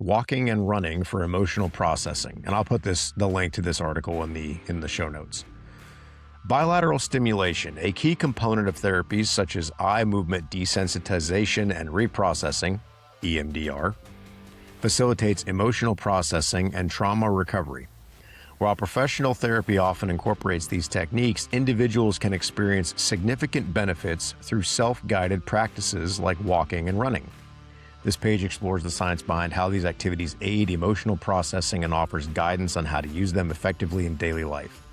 Walking and running for emotional processing. And I'll put the link to this article in the show notes. Bilateral stimulation, a key component of therapies such as eye movement desensitization and reprocessing, EMDR, facilitates emotional processing and trauma recovery. While professional therapy often incorporates these techniques, individuals can experience significant benefits through self-guided practices like walking and running. This page explores the science behind how these activities aid emotional processing and offers guidance on how to use them effectively in daily life.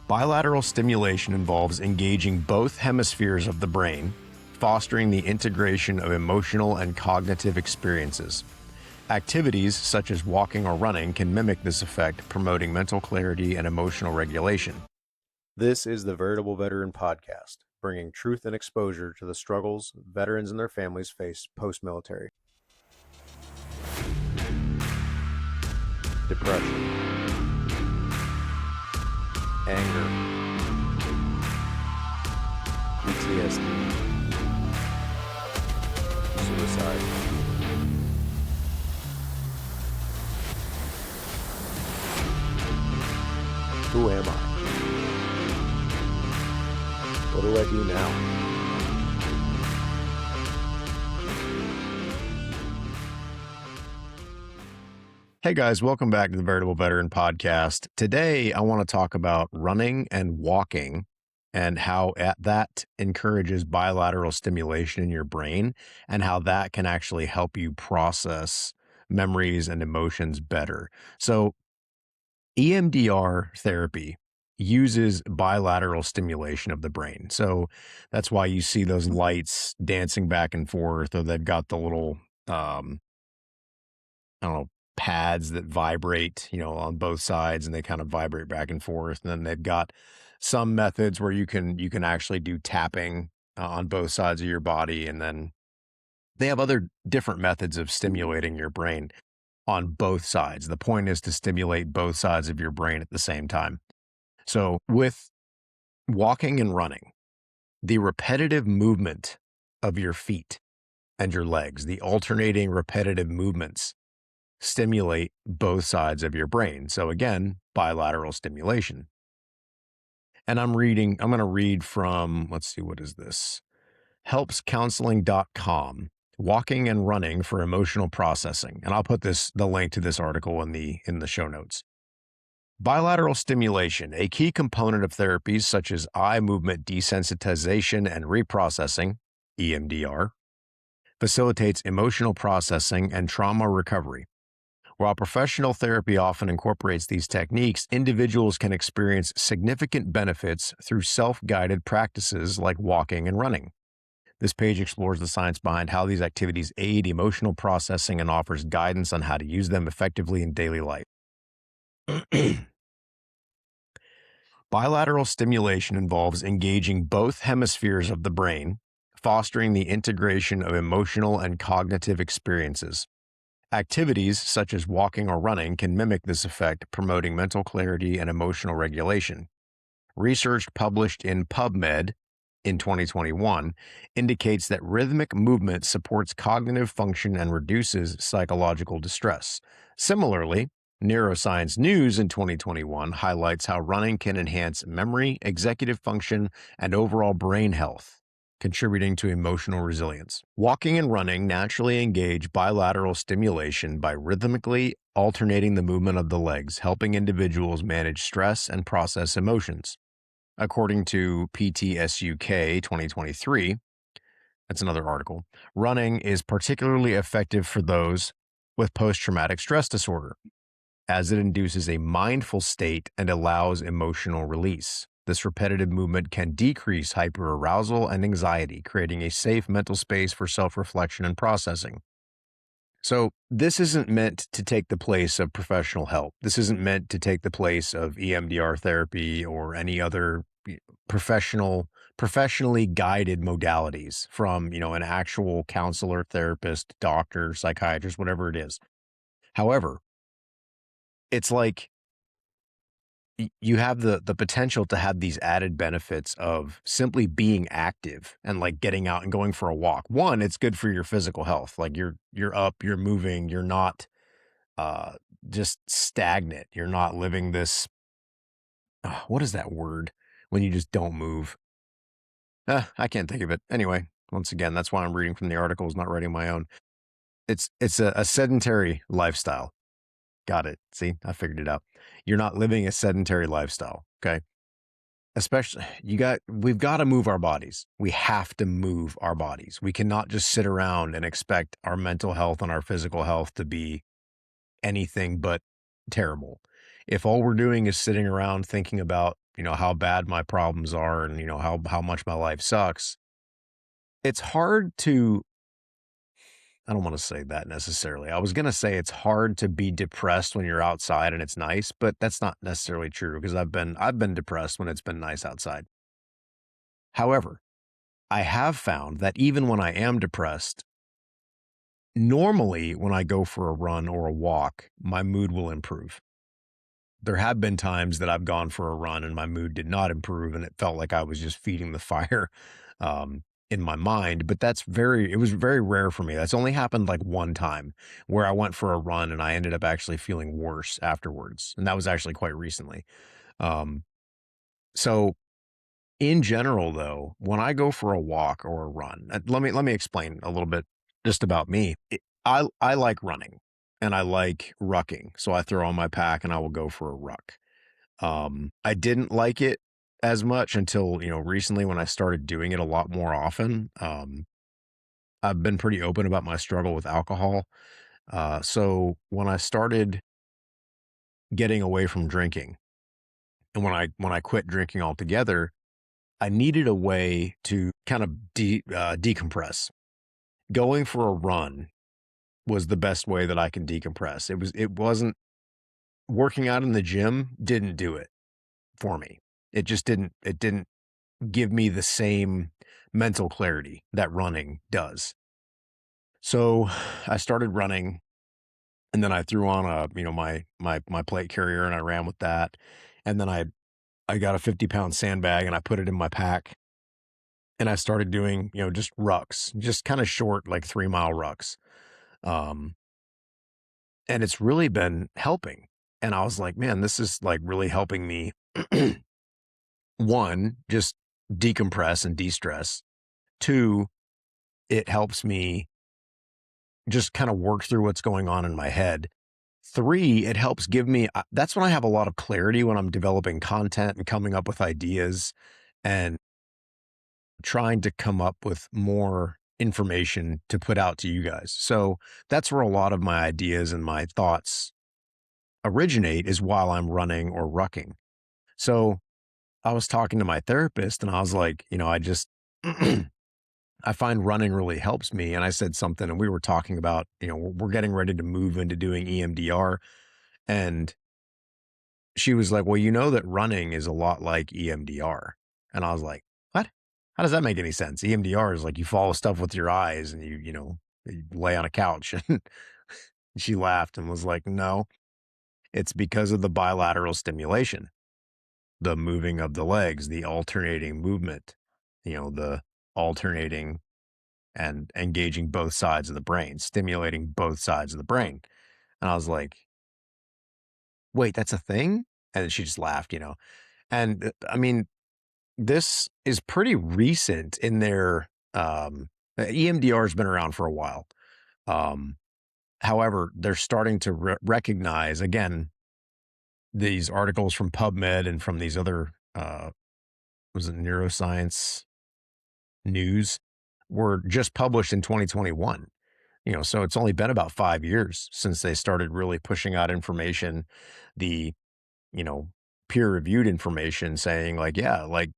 Bilateral stimulation involves engaging both hemispheres of the brain, fostering the integration of emotional and cognitive experiences. Activities such as walking or running can mimic this effect, promoting mental clarity and emotional regulation. This is the Veritable Veteran Podcast, bringing truth and exposure to the struggles veterans and their families face post-military. Depression, anger, PTSD, suicide. Who am I? What do I do now? Hey guys, welcome back to the Veritable Veteran Podcast. Today, I want to talk about running and walking and how that encourages bilateral stimulation in your brain and how that can actually help you process memories and emotions better. So EMDR therapy uses bilateral stimulation of the brain. So that's why you see those lights dancing back and forth, or they've got the little, I don't know, pads that vibrate, on both sides, and they kind of vibrate back and forth. And then they've got some methods where you can actually do tapping on both sides of your body. And then they have other different methods of stimulating your brain on both sides. The point is to stimulate both sides of your brain at the same time. So with walking and running, the repetitive movement of your feet and your legs, the alternating repetitive movements, stimulate both sides of your brain. So again, bilateral stimulation. And I'm going to read from, let's see, what is this? helpscounseling.com, walking and running for emotional processing. And I'll put the link to this article in the show notes. Bilateral stimulation, a key component of therapies such as eye movement desensitization and reprocessing, EMDR, facilitates emotional processing and trauma recovery. While professional therapy often incorporates these techniques, individuals can experience significant benefits through self-guided practices like walking and running. This page explores the science behind how these activities aid emotional processing and offers guidance on how to use them effectively in daily life. Bilateral stimulation involves engaging both hemispheres of the brain, fostering the integration of emotional and cognitive experiences. Activities such as walking or running can mimic this effect, promoting mental clarity and emotional regulation. Research published in PubMed in 2021 indicates that rhythmic movement supports cognitive function and reduces psychological distress. Similarly, Neuroscience News in 2021 highlights how running can enhance memory, executive function, and overall brain health, contributing to emotional resilience. Walking and running naturally engage bilateral stimulation by rhythmically alternating the movement of the legs, helping individuals manage stress and process emotions. According to PTSUK 2023, that's another article, running is particularly effective for those with post-traumatic stress disorder, as it induces a mindful state and allows emotional release. This repetitive movement can decrease hyperarousal and anxiety, creating a safe mental space for self-reflection and processing. So this isn't meant to take the place of professional help. This isn't meant to take the place of EMDR therapy or any other professionally guided modalities from, an actual counselor, therapist, doctor, psychiatrist, whatever it is. However, it's like you have the potential to have these added benefits of simply being active and like getting out and going for a walk. One, it's good for your physical health. Like you're up, you're moving, you're not uh just stagnant. You're not living this what is that word when you just don't move? I can't think of it. Anyway, once again, that's why I'm reading from the articles, not writing my own. It's a sedentary lifestyle. Got it. See, I figured it out. You're not living a sedentary lifestyle. Okay. Especially we've got to move our bodies. We have to move our bodies. We cannot just sit around and expect our mental health and our physical health to be anything but terrible. If all we're doing is sitting around thinking about, how bad my problems are and, how much my life sucks, it's hard to I don't want to say that necessarily. I was going to say it's hard to be depressed when you're outside and it's nice, but that's not necessarily true because I've been depressed when it's been nice outside. However, I have found that even when I am depressed, normally when I go for a run or a walk, my mood will improve. There have been times that I've gone for a run and my mood did not improve and it felt like I was just feeding the fire in my mind, but it was very rare for me. That's only happened like one time where I went for a run and I ended up actually feeling worse afterwards. And that was actually quite recently. Um, so in general though, when I go for a walk or a run, let me explain a little bit just about me. I like running and I like rucking. So I throw on my pack and I will go for a ruck. I didn't like it as much until, recently when I started doing it a lot more often. I've been pretty open about my struggle with alcohol. So when I started getting away from drinking and when I quit drinking altogether, I needed a way to kind of decompress. Going for a run was the best way that I can decompress. It wasn't working out in the gym didn't do it for me. It didn't give me the same mental clarity that running does. So I started running and then I threw on my plate carrier and I ran with that. And then I got a 50-pound sandbag and I put it in my pack and I started doing, just rucks, just kind of short, like 3-mile rucks. Um, and it's really been helping. And I was like, man, this is like really helping me. One, just decompress and de-stress. Two, it helps me just kind of work through what's going on in my head. Three, it helps give me that's when I have a lot of clarity when I'm developing content and coming up with ideas and trying to come up with more information to put out to you guys. So that's where a lot of my ideas and my thoughts originate is while I'm running or rucking. So I was talking to my therapist and I was like, I just I find running really helps me. And I said something, and we were talking about, we're getting ready to move into doing EMDR. And she was like, well, you know that running is a lot like EMDR. And I was like, what? How does that make any sense? EMDR is like you follow stuff with your eyes and you lay on a couch. And she laughed and was like, no, it's because of the bilateral stimulation, the moving of the legs, the alternating movement, the alternating and engaging both sides of the brain, stimulating both sides of the brain. And I was like, wait, that's a thing? And she just laughed. And I mean, this is pretty recent in their EMDR has been around for a while. Um, However, they're starting to recognize again these articles from PubMed and from these other was it neuroscience news were just published in 2021. So it's only been about 5 years since they started really pushing out information, the, you know, peer reviewed information saying like, yeah, like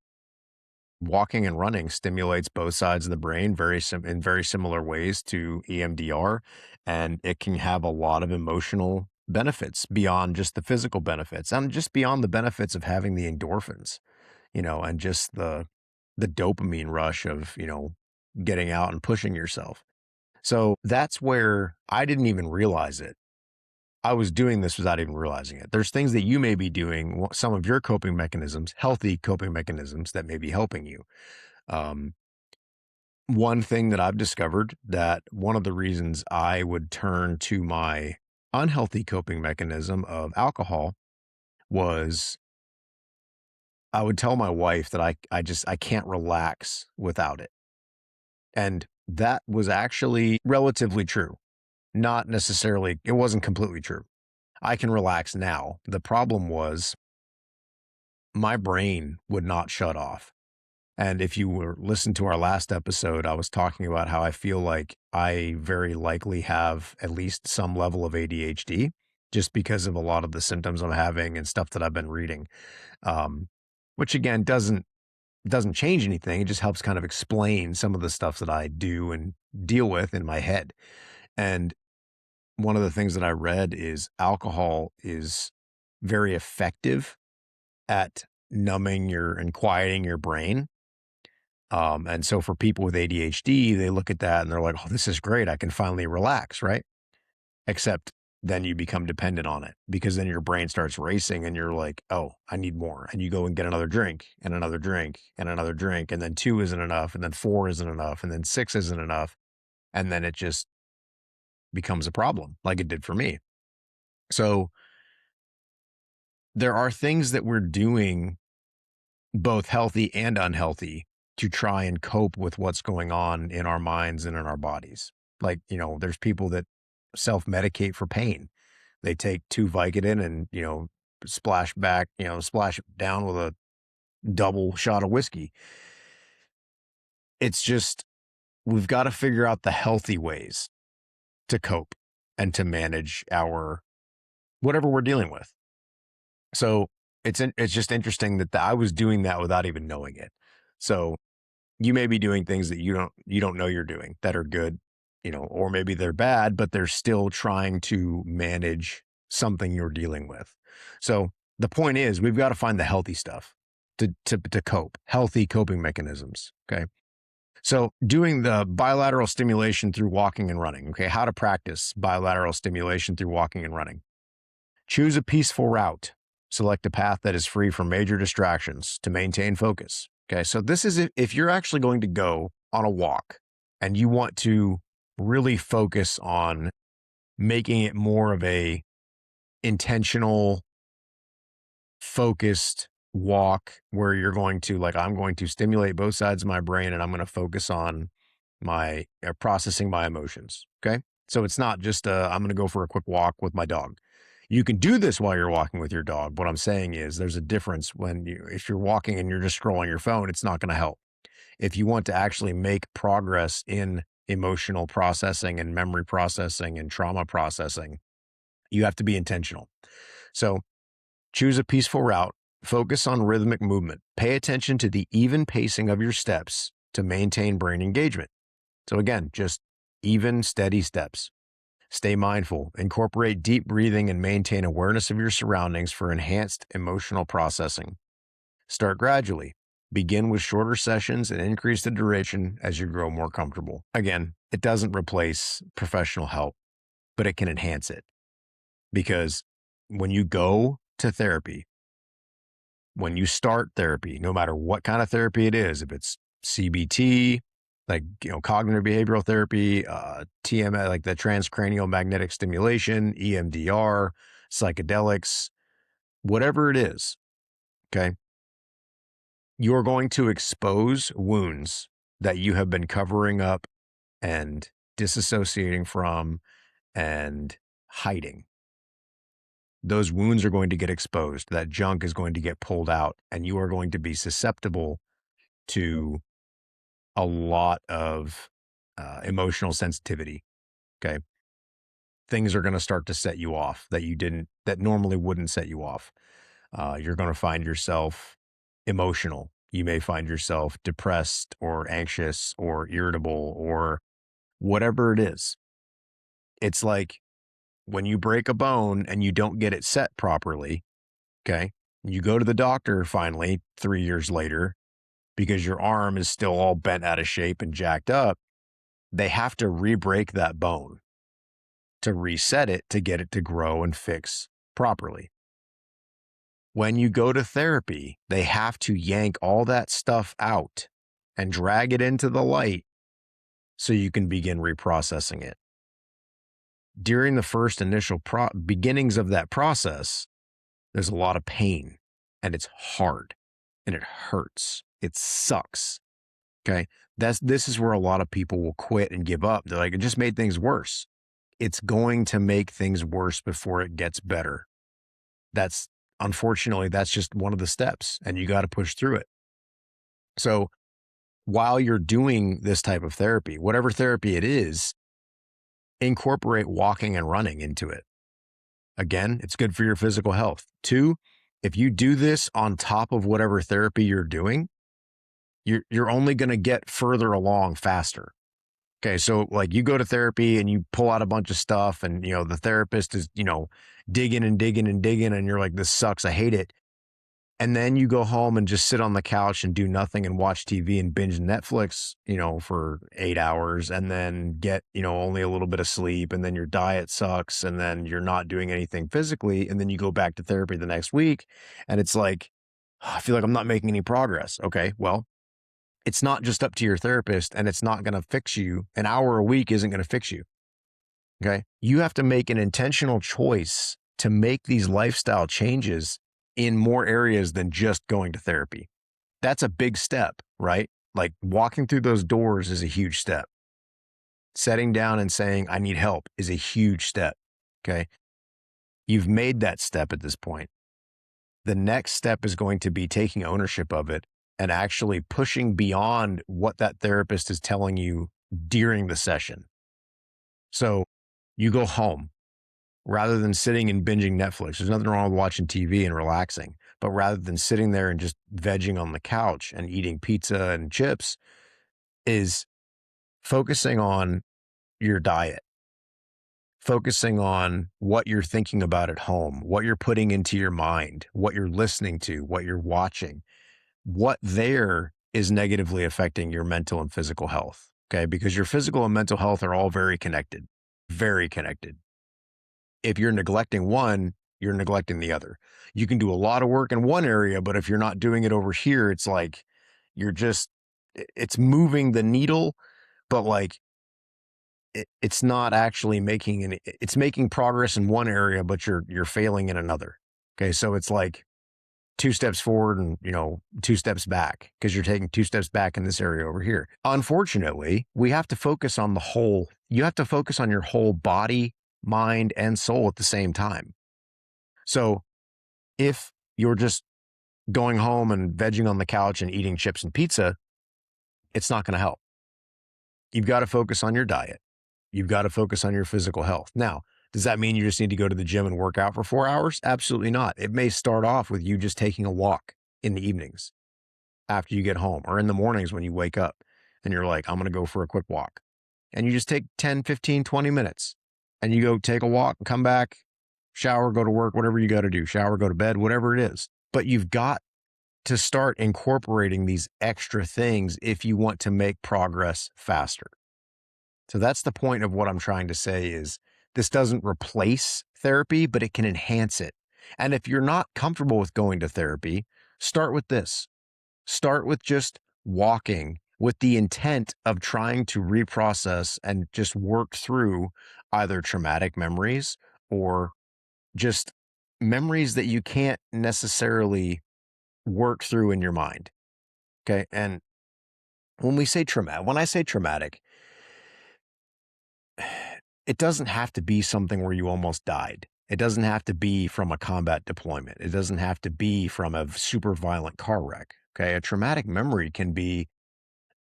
walking and running stimulates both sides of the brain in very similar ways to EMDR. And it can have a lot of emotional benefits beyond just the physical benefits and just beyond the benefits of having the endorphins, and just the dopamine rush of, getting out and pushing yourself. So that's where I didn't even realize it. I was doing this without even realizing it. There's things that you may be doing, some of your coping mechanisms, healthy coping mechanisms that may be helping you. Um, One thing that I've discovered, that one of the reasons I would turn to my unhealthy coping mechanism of alcohol was I would tell my wife that I can't relax without it. And that was actually relatively true. Not necessarily, it wasn't completely true. I can relax now. The problem was my brain would not shut off. And if you were listen to our last episode, I was talking about how I feel like I very likely have at least some level of ADHD just because of a lot of the symptoms I'm having and stuff that I've been reading. Um, which again doesn't change anything. It just helps kind of explain some of the stuff that I do and deal with in my head. And one of the things that I read is alcohol is very effective at numbing your and quieting your brain. And so for people with ADHD, they look at that and they're like, oh, this is great. I can finally relax, right? Except then you become dependent on it because then your brain starts racing and you're like, oh, I need more. And you go and get another drink and another drink and another drink. And then two isn't enough. And then four isn't enough. And then six isn't enough. And then it just becomes a problem like it did for me. So there are things that we're doing, both healthy and unhealthy, to try and cope with what's going on in our minds and in our bodies. Like, there's people that self-medicate for pain. They take 2 Vicodin and, splash it down with a double shot of whiskey. It's just, we've got to figure out the healthy ways to cope and to manage our whatever we're dealing with. So it's just interesting that I was doing that without even knowing it. So you may be doing things that you don't know you're doing that are good, or maybe they're bad, but they're still trying to manage something you're dealing with. So the point is, we've got to find the healthy stuff to cope, healthy coping mechanisms. Okay. So doing the bilateral stimulation through walking and running. Okay. How to practice bilateral stimulation through walking and running. Choose a peaceful route. Select a path that is free from major distractions to maintain focus. Okay, so this is if you're actually going to go on a walk and you want to really focus on making it more of a intentional, focused walk where you're going to, like, I'm going to stimulate both sides of my brain and I'm going to focus on my processing my emotions. Okay, so it's not just I'm going to go for a quick walk with my dog. You can do this while you're walking with your dog. What I'm saying is there's a difference if you're walking and you're just scrolling your phone, it's not going to help. If you want to actually make progress in emotional processing and memory processing and trauma processing, you have to be intentional. So choose a peaceful route, focus on rhythmic movement, pay attention to the even pacing of your steps to maintain brain engagement. So again, just even, steady steps. Stay mindful, incorporate deep breathing, and maintain awareness of your surroundings for enhanced emotional processing. Start gradually. Begin with shorter sessions and increase the duration as you grow more comfortable. Again, it doesn't replace professional help, but it can enhance it. Because when you go to therapy, when you start therapy, no matter what kind of therapy it is, if it's CBT, like, cognitive behavioral therapy, TMS, like the transcranial magnetic stimulation, EMDR, psychedelics, whatever it is, okay, you're going to expose wounds that you have been covering up and disassociating from and hiding. Those wounds are going to get exposed. That junk is going to get pulled out, and you are going to be susceptible to a lot of emotional sensitivity. Okay. Things are going to start to set you off that normally wouldn't set you off. You're going to find yourself emotional. You may find yourself depressed or anxious or irritable or whatever it is. It's like when you break a bone and you don't get it set properly. Okay. You go to the doctor finally 3 years later because your arm is still all bent out of shape and jacked up. They have to re-break that bone to reset it to get it to grow and fix properly. When you go to therapy, they have to yank all that stuff out and drag it into the light so you can begin reprocessing it. During the first initial beginnings of that process, there's a lot of pain and it's hard and it hurts. It sucks. Okay. This is where a lot of people will quit and give up. They're like, it just made things worse. It's going to make things worse before it gets better. Unfortunately, that's just one of the steps, and you got to push through it. So while you're doing this type of therapy, whatever therapy it is, incorporate walking and running into it. Again, it's good for your physical health. 2, if you do this on top of whatever therapy you're doing, you're only going to get further along faster. Okay, so like you go to therapy and you pull out a bunch of stuff and, the therapist is, digging and digging and digging and you're like, this sucks, I hate it. And then you go home and just sit on the couch and do nothing and watch TV and binge Netflix, for 8 hours and then get, only a little bit of sleep and then your diet sucks and then you're not doing anything physically. And then you go back to therapy the next week and it's like, I feel like I'm not making any progress. Okay, well, it's not just up to your therapist and it's not going to fix you. An hour a week isn't going to fix you. Okay. You have to make an intentional choice to make these lifestyle changes in more areas than just going to therapy. That's a big step, right? Like walking through those doors is a huge step. Setting down and saying, I need help is a huge step. Okay. You've made that step at this point. The next step is going to be taking ownership of it and actually pushing beyond what that therapist is telling you during the session. So you go home rather than sitting and binging Netflix. There's nothing wrong with watching TV and relaxing, but rather than sitting there and just vegging on the couch and eating pizza and chips, is focusing on your diet, focusing on what you're thinking about at home, what you're putting into your mind, what you're listening to, what you're watching. What there is negatively affecting your mental and physical health. Okay. Because your physical and mental health are all very connected, very connected. If you're neglecting one, you're neglecting the other. You can do a lot of work in one area, but if you're not doing it over here, it's like it's moving the needle, but like it's not actually it's making progress in one area, but you're failing in another. Okay. So it's like 2 steps forward and, 2 steps back because you're taking 2 steps back in this area over here. Unfortunately, we have to focus on the whole. You have to focus on your whole body, mind, and soul at the same time. So if you're just going home and vegging on the couch and eating chips and pizza, it's not going to help. You've got to focus on your diet. You've got to focus on your physical health. Now, does that mean you just need to go to the gym and work out for 4 hours? Absolutely not. It may start off with you just taking a walk in the evenings after you get home or in the mornings when you wake up and you're like, I'm going to go for a quick walk. And you just take 10, 15, 20 minutes and you go take a walk and come back, shower, go to work, whatever you got to do, shower, go to bed, whatever it is. But you've got to start incorporating these extra things if you want to make progress faster. So that's the point of what I'm trying to say is this doesn't replace therapy, but it can enhance it. And if you're not comfortable with going to therapy, start with this. Start with just walking with the intent of trying to reprocess and just work through either traumatic memories or just memories that you can't necessarily work through in your mind. Okay. And when I say traumatic, it doesn't have to be something where you almost died. It doesn't have to be from a combat deployment. It doesn't have to be from a super violent car wreck. Okay. A traumatic memory can be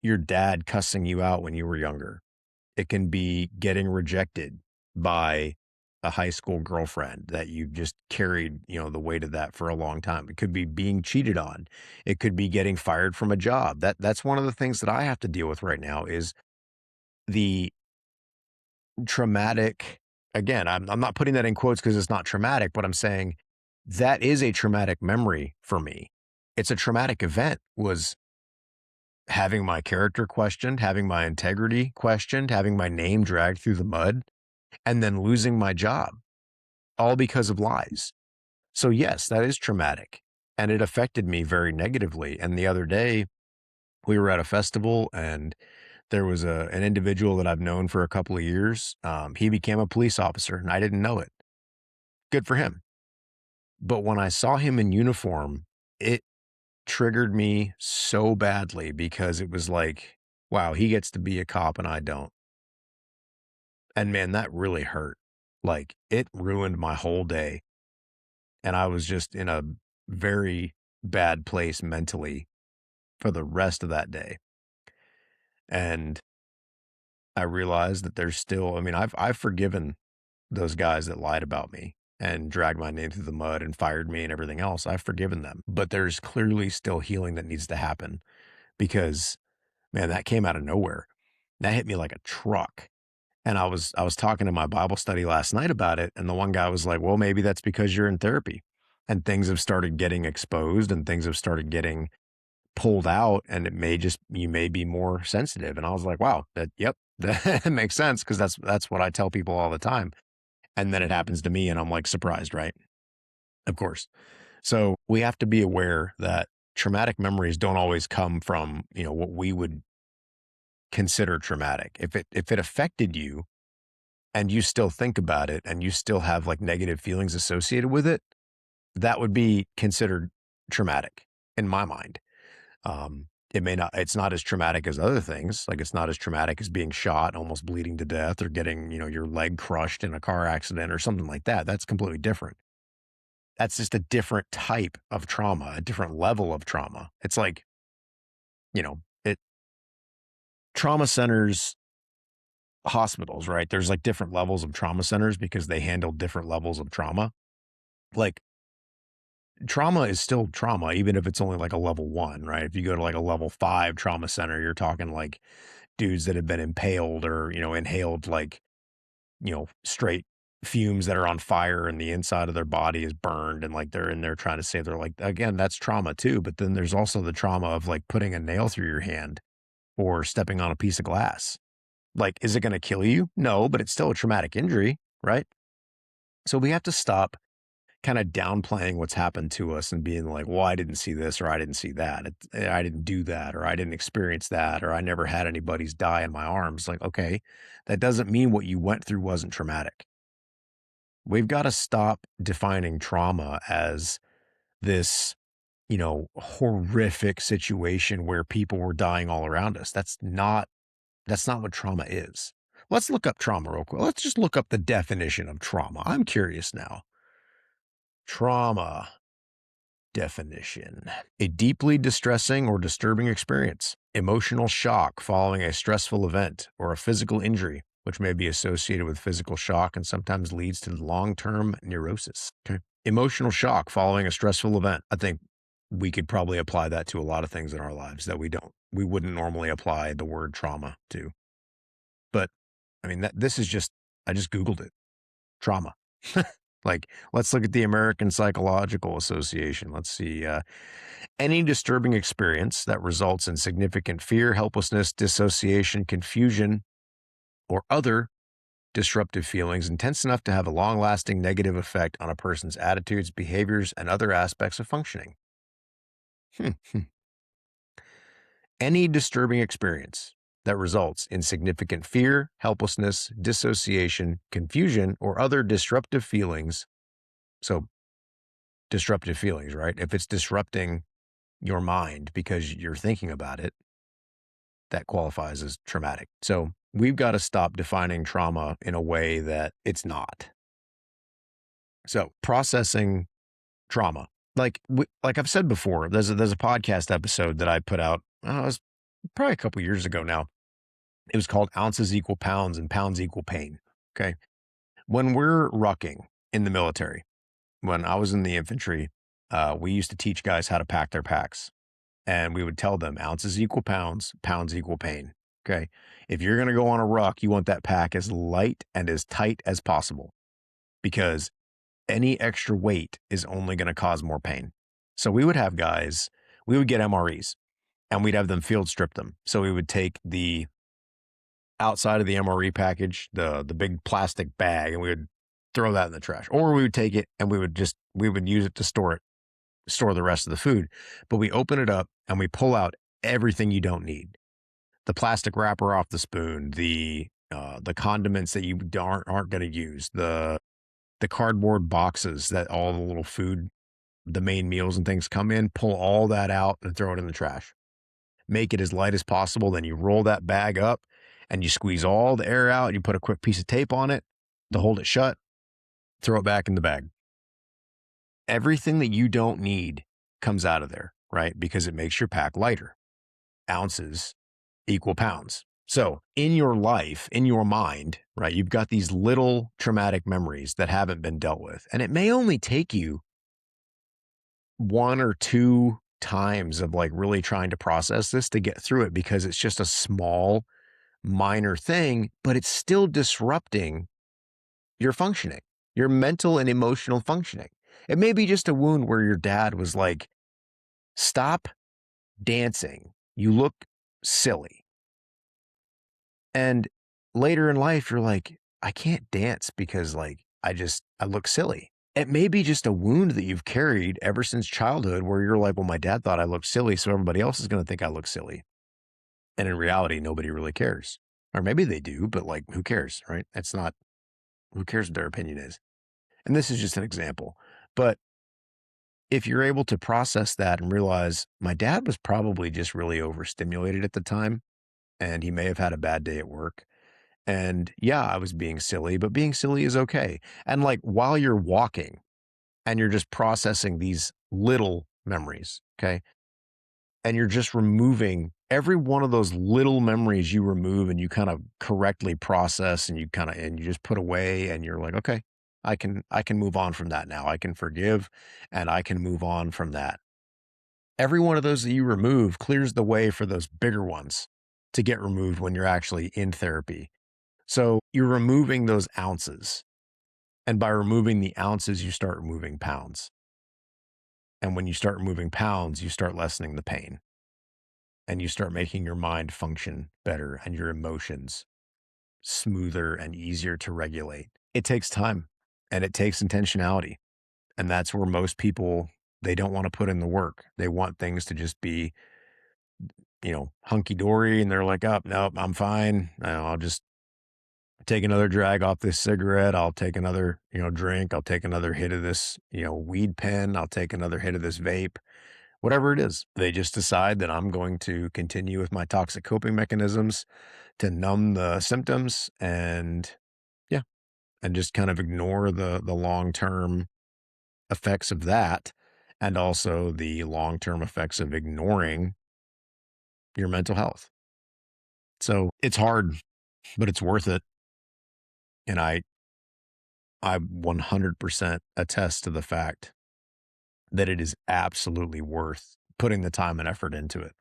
your dad cussing you out when you were younger. It can be getting rejected by a high school girlfriend that you just carried, the weight of that for a long time. It could be being cheated on. It could be getting fired from a job. That's one of the things that I have to deal with right now is the traumatic. Again, I'm not putting that in quotes because it's not traumatic, but I'm saying that is a traumatic memory for me. It's a traumatic event, was having my character questioned, having my integrity questioned, having my name dragged through the mud. and then losing my job, all because of lies. So yes, that is traumatic, and it affected me very negatively. And the other day, we were at a festival, and there was an individual that I've known for a couple of years. He became a police officer, and I didn't know it. Good for him. But when I saw him in uniform, it triggered me so badly because it was like, wow, he gets to be a cop and I don't. And man, that really hurt. Like, it ruined my whole day. And I was just in a very bad place mentally for the rest of that day. And I realized that there's still, I mean, I've forgiven those guys that lied about me and dragged my name through the mud and fired me and everything else. I've forgiven them. But there's clearly still healing that needs to happen because, man, that came out of nowhere. That hit me like a truck. And I was talking to my Bible study last night about it, and the one guy was like, "Well, maybe that's because you're in therapy and things have started getting exposed and things have started getting pulled out, and it may just you may be more sensitive." And I was like, "Wow, yep, that makes sense because that's what I tell people all the time." And then it happens to me and I'm like surprised, right? Of course. So, we have to be aware that traumatic memories don't always come from, what we would consider traumatic. If it affected you and you still think about it and you still have like negative feelings associated with it, that would be considered traumatic in my mind. It may not, it's not as traumatic as other things. Like it's not as traumatic as being shot, almost bleeding to death, or getting, your leg crushed in a car accident or something like that. That's completely different. That's just a different type of trauma, a different level of trauma. It's like, it trauma centers, hospitals, right? There's like different levels of trauma centers because they handle different levels of trauma. Like trauma is still trauma, even if it's only like a level one, right? If you go to like a level five trauma center, you're talking like dudes that have been impaled or, inhaled like, straight fumes that are on fire and the inside of their body is burned and like they're in there trying to save their, like, again, that's trauma too. But then there's also the trauma of like putting a nail through your hand or stepping on a piece of glass. Like, is it going to kill you? No, but it's still a traumatic injury, right? So we have to stop kind of downplaying what's happened to us and being like, well, I didn't see this or I didn't see that. I didn't do that or I didn't experience that or I never had anybody's die in my arms. Like, okay, that doesn't mean what you went through wasn't traumatic. We've got to stop defining trauma as this, horrific situation where people were dying all around us. That's not what trauma is. Let's look up trauma real quick. Let's just look up the definition of trauma. I'm curious now. Trauma definition: a deeply distressing or disturbing experience, emotional shock following a stressful event, or a physical injury, which may be associated with physical shock and sometimes leads to long-term neurosis. Okay. Emotional shock following a stressful event. I think we could probably apply that to a lot of things in our lives that we wouldn't normally apply the word trauma to. But I mean, I just Googled it. Trauma. Like, let's look at the American Psychological Association. Let's see. Any disturbing experience that results in significant fear, helplessness, dissociation, confusion, or other disruptive feelings intense enough to have a long-lasting negative effect on a person's attitudes, behaviors, and other aspects of functioning. Any disturbing experience that results in significant fear, helplessness, dissociation, confusion, or other disruptive feelings. So, disruptive feelings, right? If it's disrupting your mind because you're thinking about it, that qualifies as traumatic. So, we've got to stop defining trauma in a way that it's not. So, processing trauma. Like I've said before, there's a podcast episode that I put out. It was probably a couple years ago now. It was called Ounces Equal Pounds and Pounds Equal Pain. Okay. When we're rucking in the military, when I was in the infantry, we used to teach guys how to pack their packs. And we would tell them ounces equal pounds, pounds equal pain. Okay. If you're going to go on a ruck, you want that pack as light and as tight as possible because any extra weight is only going to cause more pain. So we would have guys, we would get MREs and we'd have them field strip them. So we would take the outside of the MRE package, the big plastic bag, and we would throw that in the trash. Or we would take it and we would use it to store the rest of the food. But we open it up and we pull out everything you don't need. The plastic wrapper off the spoon, the condiments that you aren't going to use, the cardboard boxes that all the little food, the main meals and things come in, pull all that out and throw it in the trash. Make it as light as possible. Then you roll that bag up and you squeeze all the air out. You put a quick piece of tape on it to hold it shut, throw it back in the bag. Everything that you don't need comes out of there, right? Because it makes your pack lighter. Ounces equal pounds. So in your life, in your mind, right, you've got these little traumatic memories that haven't been dealt with. And it may only take you one or two times of like really trying to process this to get through it, because it's just a small, minor thing, but it's still disrupting your functioning, your mental and emotional functioning. It may be just a wound where your dad was like, stop dancing. You look silly. And later in life, you're like, I can't dance because like, I look silly. It may be just a wound that you've carried ever since childhood where you're like, well, my dad thought I looked silly, so everybody else is going to think I look silly. And in reality, nobody really cares. Or maybe they do, but like, who cares, right? Who cares what their opinion is? And this is just an example. But if you're able to process that and realize my dad was probably just really overstimulated at the time, and he may have had a bad day at work. And yeah, I was being silly, but being silly is okay. And like while you're walking and you're just processing these little memories, okay? And you're just removing every one of those little memories you remove and you kind of correctly process and you just put away and you're like, okay, I can move on from that now. I can forgive and I can move on from that. Every one of those that you remove clears the way for those bigger ones to get removed when you're actually in therapy. So you're removing those ounces. And by removing the ounces, you start removing pounds. And when you start removing pounds, you start lessening the pain and you start making your mind function better and your emotions smoother and easier to regulate. It takes time and it takes intentionality. And that's where most people, they don't want to put in the work. They want things to just be, hunky dory. And they're like, oh, no, I'm fine. I'll just take another drag off this cigarette. I'll take another, drink. I'll take another hit of this, weed pen. I'll take another hit of this vape, whatever it is. They just decide that I'm going to continue with my toxic coping mechanisms to numb the symptoms and yeah, and just kind of ignore the long-term effects of that. And also the long-term effects of ignoring your mental health. So it's hard, but it's worth it. And I 100% attest to the fact that it is absolutely worth putting the time and effort into it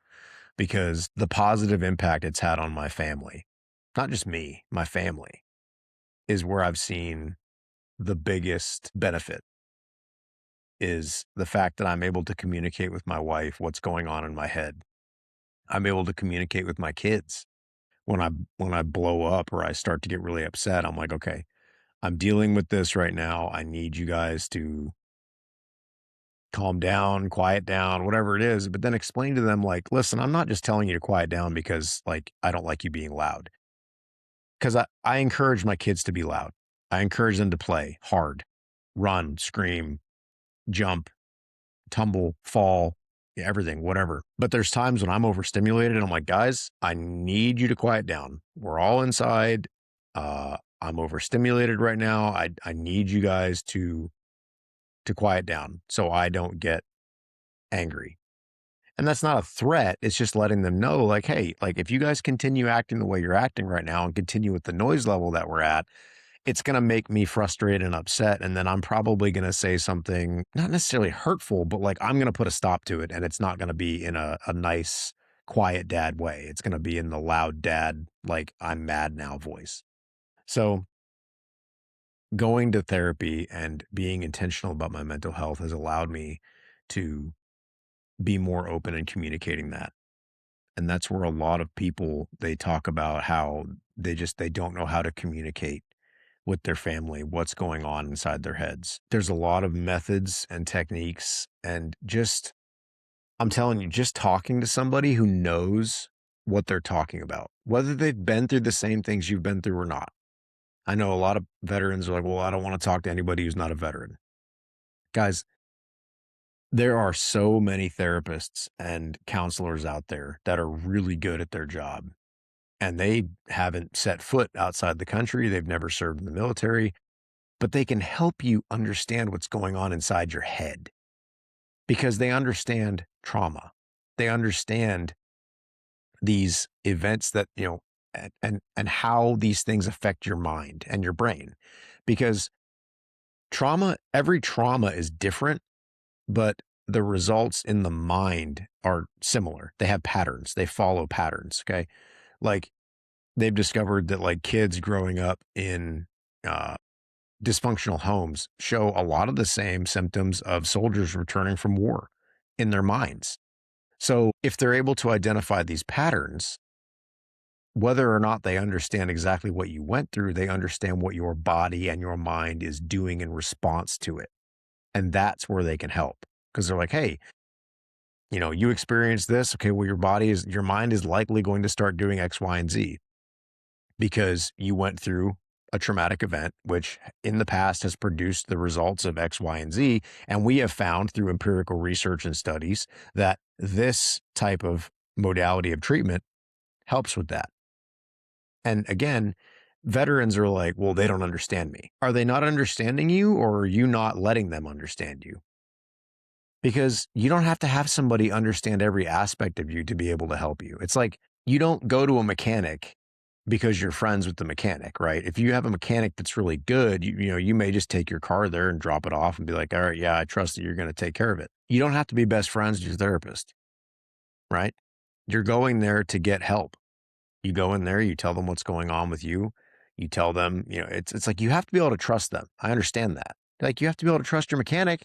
because the positive impact it's had on my family, not just me, my family, is where I've seen the biggest benefit is the fact that I'm able to communicate with my wife what's going on in my head. I'm able to communicate with my kids when I blow up or I start to get really upset. I'm like, okay, I'm dealing with this right now. I need you guys to calm down, quiet down, whatever it is, but then explain to them like, listen, I'm not just telling you to quiet down because like I don't like you being loud. Because I encourage my kids to be loud. I encourage them to play hard, run, scream, jump, tumble, fall, yeah, everything, whatever. But there's times when I'm overstimulated and I'm like, guys, I need you to quiet down. We're all inside. I'm overstimulated right now. I need you guys to quiet down so I don't get angry. And that's not a threat. It's just letting them know, like, hey, like if you guys continue acting the way you're acting right now and continue with the noise level that we're at, it's going to make me frustrated and upset. And then I'm probably going to say something not necessarily hurtful, but like I'm going to put a stop to it. And it's not going to be in a nice, quiet dad way. It's going to be in the loud dad, like I'm mad now voice. So going to therapy and being intentional about my mental health has allowed me to be more open in communicating that. And that's where a lot of people, they talk about how they don't know how to communicate with their family, what's going on inside their heads. There's a lot of methods and techniques, and just, I'm telling you, just talking to somebody who knows what they're talking about, whether they've been through the same things you've been through or not. I know a lot of veterans are like, well, I don't want to talk to anybody who's not a veteran. Guys, there are so many therapists and counselors out there that are really good at their job, and they haven't set foot outside the country. They've never served in the military, but they can help you understand what's going on inside your head because they understand trauma. They understand these events that, and how these things affect your mind and your brain. Because every trauma is different, but the results in the mind are similar. They have patterns, they follow patterns. Okay. Like, they've discovered that, like, kids growing up in uh, dysfunctional homes show a lot of the same symptoms of soldiers returning from war in their minds. So if they're able to identify these patterns, whether or not they understand exactly what you went through, they understand what your body and your mind is doing in response to it. And that's where they can help, because they're like, hey, you experienced this. Okay, well, your mind is likely going to start doing X, Y, and Z because you went through a traumatic event, which in the past has produced the results of X, Y, and Z. And we have found through empirical research and studies that this type of modality of treatment helps with that. And again, veterans are like, well, they don't understand me. Are they not understanding you, or are you not letting them understand you? Because you don't have to have somebody understand every aspect of you to be able to help you. It's like, you don't go to a mechanic because you're friends with the mechanic, right? If you have a mechanic that's really good, you may just take your car there and drop it off and be like, all right, yeah, I trust that you're going to take care of it. You don't have to be best friends with your therapist, right? You're going there to get help. You go in there, you tell them what's going on with you. You tell them, it's like, you have to be able to trust them. I understand that. Like, you have to be able to trust your mechanic.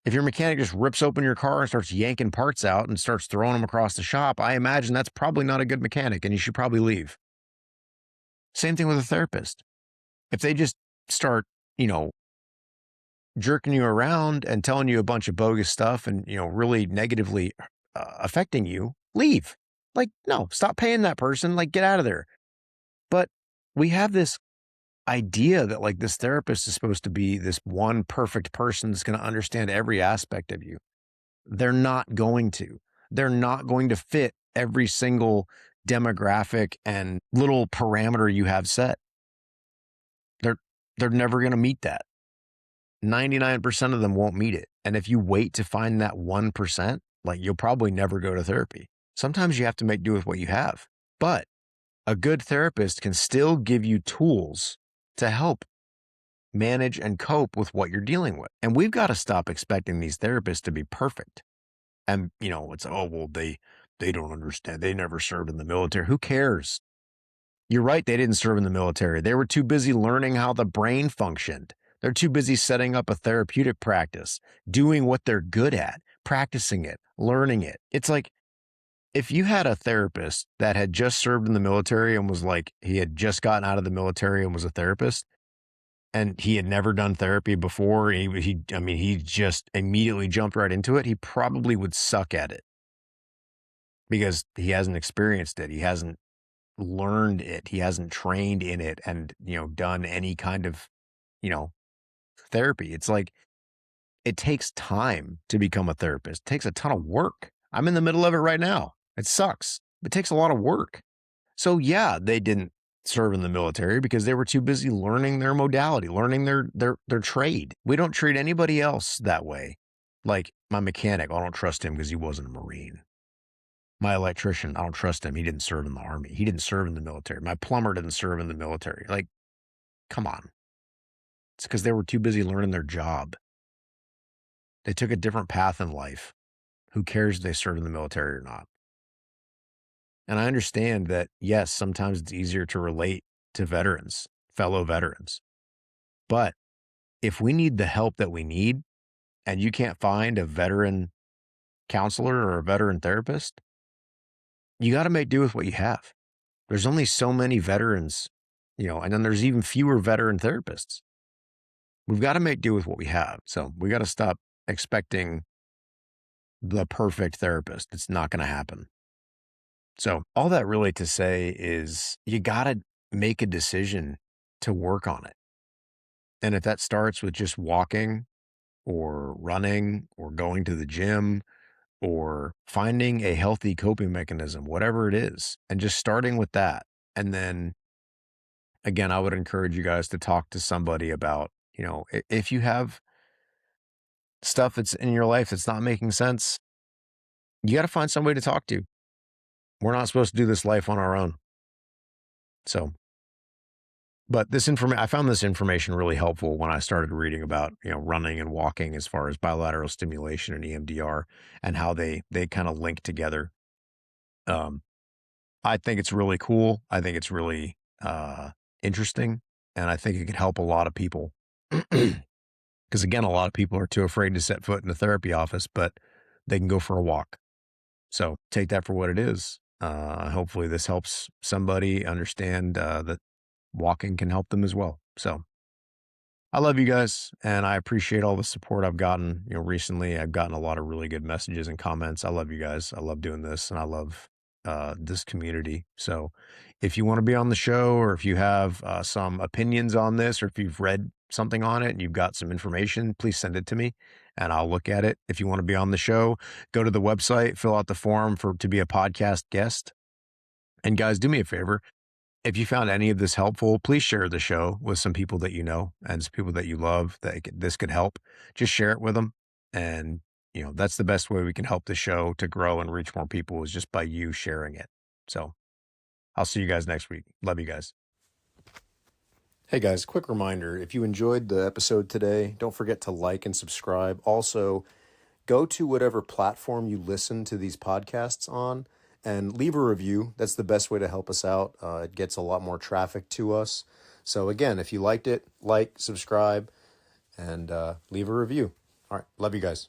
If your mechanic just rips open your car and starts yanking parts out and starts throwing them across the shop, I imagine that's probably not a good mechanic, and you should probably leave. Same thing with a therapist. If they just start, jerking you around and telling you a bunch of bogus stuff and, really negatively affecting you, leave. Like, no, stop paying that person. Like, get out of there. But we have this idea that, like, this therapist is supposed to be this one perfect person that's going to understand every aspect of you. They're not going to. They're not going to fit every single demographic and little parameter you have set. They're they're never going to meet that. 99% of them won't meet it. And if you wait to find that 1%, like, you'll probably never go to therapy. Sometimes you have to make do with what you have. But a good therapist can still give you tools to help manage and cope with what you're dealing with. And we've got to stop expecting these therapists to be perfect. And, it's, oh, well, they don't understand. They never served in the military. Who cares? You're right. They didn't serve in the military. They were too busy learning how the brain functioned. They're too busy setting up a therapeutic practice, doing what they're good at, practicing it, learning it. It's like, if you had a therapist that had just served in the military and was like, he had just gotten out of the military and was a therapist, and he had never done therapy before, he just immediately jumped right into it, he probably would suck at it because he hasn't experienced it. He hasn't learned it. He hasn't trained in it and, done any kind of, you know, therapy. It's like, it takes time to become a therapist. It takes a ton of work. I'm in the middle of it right now. It sucks. It takes a lot of work. So yeah, they didn't serve in the military because they were too busy learning their modality, learning their trade. We don't treat anybody else that way. Like, my mechanic, I don't trust him because he wasn't a Marine. My electrician, I don't trust him. He didn't serve in the Army. He didn't serve in the military. My plumber didn't serve in the military. Like, come on. It's because they were too busy learning their job. They took a different path in life. Who cares if they served in the military or not? And I understand that, yes, sometimes it's easier to relate to veterans, fellow veterans. But if we need the help that we need and you can't find a veteran counselor or a veteran therapist, you got to make do with what you have. There's only so many veterans, and then there's even fewer veteran therapists. We've got to make do with what we have. So we got to stop expecting the perfect therapist. It's not going to happen. So all that really to say is you got to make a decision to work on it. And if that starts with just walking or running or going to the gym or finding a healthy coping mechanism, whatever it is, and just starting with that. And then again, I would encourage you guys to talk to somebody about, if you have stuff that's in your life that's not making sense, you got to find somebody to talk to. We're not supposed to do this life on our own. So, but I found this information really helpful when I started reading about, running and walking as far as bilateral stimulation and EMDR and how they kind of link together. I think it's really cool. I think it's really interesting, and I think it could help a lot of people. Because again, a lot of people are too afraid to set foot in a therapy office, but they can go for a walk. So take that for what it is. Hopefully this helps somebody understand that walking can help them as well. So I love you guys, and I appreciate all the support I've gotten. Recently I've gotten a lot of really good messages and comments. I love you guys. I love doing this, and I love this community. So if you want to be on the show, or if you have some opinions on this, or if you've read something on it and you've got some information, please send it to me and I'll look at it. If you want to be on the show, go to the website, fill out the form to be a podcast guest. And guys, do me a favor. If you found any of this helpful, please share the show with some people that you know and some people that you love that this could help. Just share it with them. And, that's the best way we can help the show to grow and reach more people, is just by you sharing it. So I'll see you guys next week. Love you guys. Hey guys, quick reminder. If you enjoyed the episode today, don't forget to like and subscribe. Also, go to whatever platform you listen to these podcasts on and leave a review. That's the best way to help us out. It gets a lot more traffic to us. So again, if you liked it, like, subscribe, and leave a review. All right. Love you guys.